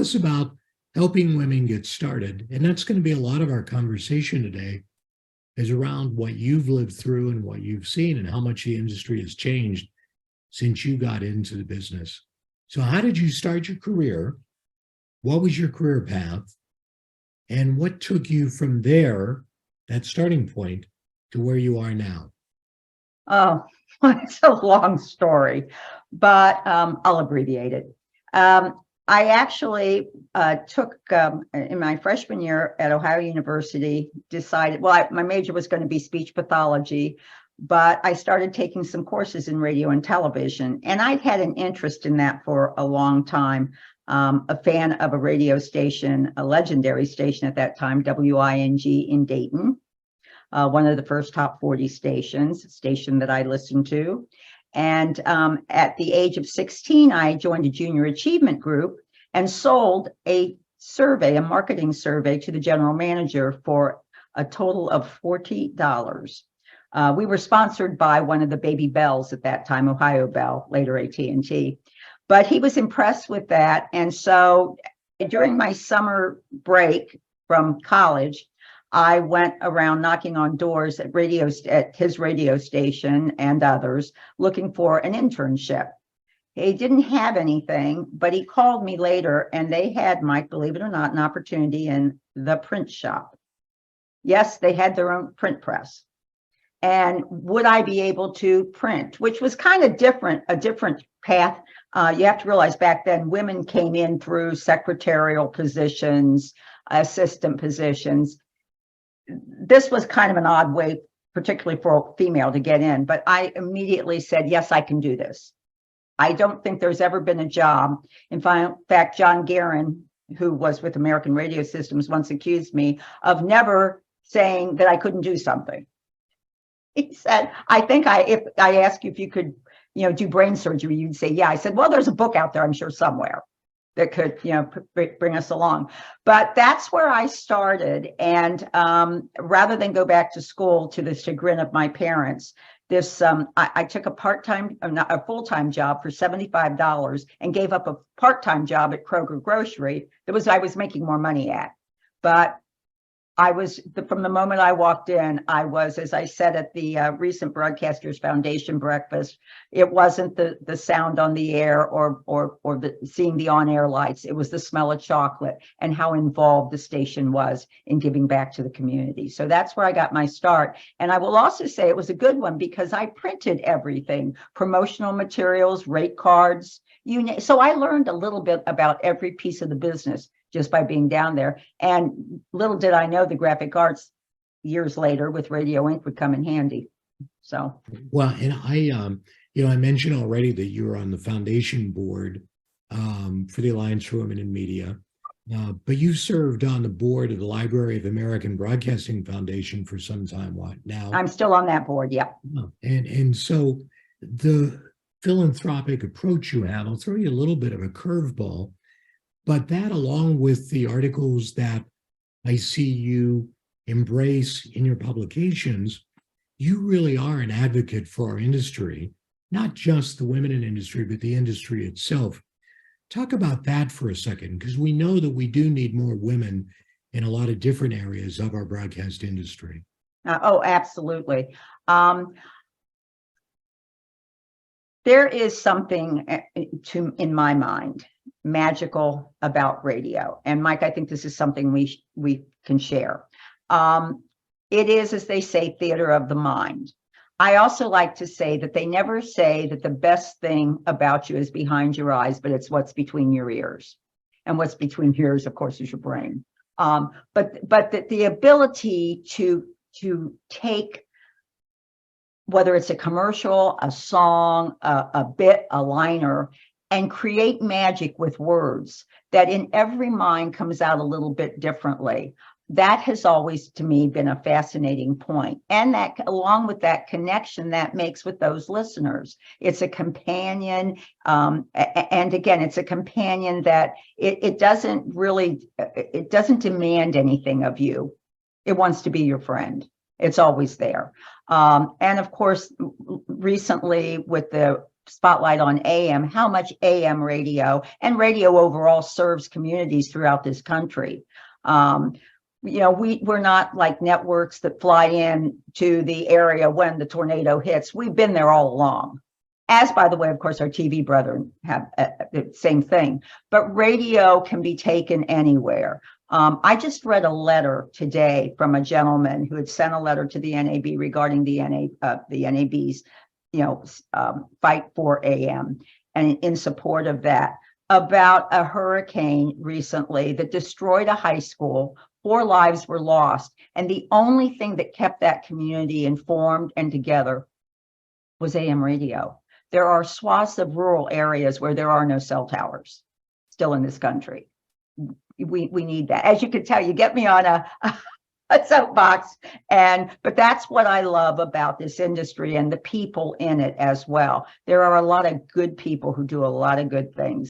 us about helping women get started. And that's going to be a lot of our conversation today, is around what you've lived through and what you've seen and how much the industry has changed since you got into the business. So how did you start your career? What was your career path? And what took you from there, that starting point, to where you are now? Oh, it's a long story, but I'll abbreviate it. I actually took, in my freshman year at Ohio University, decided, well, my major was going to be speech pathology, but I started taking some courses in radio and television, and I'd had an interest in that for a long time. A fan of a radio station, a legendary station at that time, WING in Dayton, one of the first top 40 stations, a station that I listened to. And at the age of 16, I joined a junior achievement group and sold a survey, a marketing survey, to the general manager for a total of $40. We were sponsored by one of the baby bells at that time, Ohio Bell, later AT&T. But he was impressed with that. And so during my summer break from college, I went around knocking on doors at his radio station and others, looking for an internship. He didn't have anything, but he called me later, and they had, Mike, believe it or not, an opportunity in the print shop. Yes, they had their own print press. And would I be able to print, which was kind of different, a different path. You have to realize back then women came in through secretarial positions, assistant positions. This was kind of an odd way, particularly for a female, to get in, but I immediately said, yes, I can do this. I don't think there's ever been a job. In fact, John Guerin, who was with American Radio Systems, once accused me of never saying that I couldn't do something. He said, if I asked you if you could, do brain surgery, you'd say, yeah. I said, well, there's a book out there, I'm sure, somewhere that could, bring us along. But that's where I started. And rather than go back to school, to the chagrin of my parents, I took a full-time job for $75 and gave up a part-time job at Kroger Grocery I was making more money at. But from the moment I walked in, I was, as I said at the recent Broadcasters Foundation breakfast, it wasn't the sound on the air or seeing the on-air lights. It was the smell of chocolate and how involved the station was in giving back to the community. So that's where I got my start. And I will also say it was a good one because I printed everything, promotional materials, rate cards, so I learned a little bit about every piece of the business just by being down there. And little did I know the graphic arts years later with Radio Inc. would come in handy. So, well, and I mentioned already that you were on the foundation board for the Alliance for Women in Media, but you served on the board of the Library of American Broadcasting Foundation for some time. What now? I'm still on that board. Yeah. And so the philanthropic approach you have, I'll throw you a little bit of a curveball. But that, along with the articles that I see you embrace in your publications, you really are an advocate for our industry, not just the women in industry, but the industry itself. Talk about that for a second, because we know that we do need more women in a lot of different areas of our broadcast industry. Oh, absolutely. There is something, in my mind, magical about radio. And Mike, I think this is something we can share. It is, as they say, theater of the mind. I also like to say that they never say that the best thing about you is behind your eyes, but it's what's between your ears. And what's between your ears, of course, is your brain. But the ability to take, whether it's a commercial, a song, a bit, a liner, and create magic with words that in every mind comes out a little bit differently. That has always, to me, been a fascinating point. And that, along with that connection that makes with those listeners, it's a companion. And again, it's a companion that it doesn't demand anything of you. It wants to be your friend. It's always there. And of course, recently with the spotlight on AM, how much AM radio and radio overall serves communities throughout this country. We're not like networks that fly in to the area when the tornado hits. We've been there all along. As, by the way, of course, our TV brethren have the same thing. But radio can be taken anywhere. I just read a letter today from a gentleman who had sent a letter to the NAB regarding the NAB's, fight for AM and in support of that, about a hurricane recently that destroyed a high school. 4 lives were lost. And the only thing that kept that community informed and together was AM radio. There are swaths of rural areas where there are no cell towers still in this country. We need that. As you can tell, you get me on a soapbox, but that's what I love about this industry and the people in it as well. There are a lot of good people who do a lot of good things.